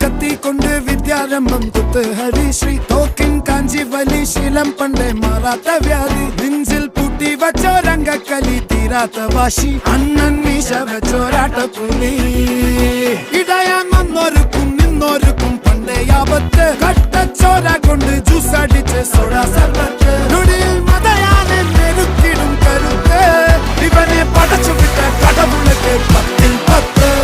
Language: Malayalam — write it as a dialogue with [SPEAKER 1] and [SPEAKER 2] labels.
[SPEAKER 1] കത്തി കൊണ്ട് വിദ്യാരംഭം കുത്ത് ഹരിശ്രീ തോക്കിൻ കാഞ്ചി വലി ശീലം പണ്ടേ മാറാത്ത വ്യാധി നെഞ്ചിൽ പൂട്ടി വച്ചോരംഗക്കലി തീരാത്ത വാശി അണ്ണൻ മീശ വെച്ചോരാട്ട പുലി ഇടയാൻ വന്നോർക്കും നിന്നോർക്കും പണ്ടേ ആപത്ത് കട്ടച്ചോര കൊണ്ട് ജ്യൂസ് അടിച്ച് സോഡ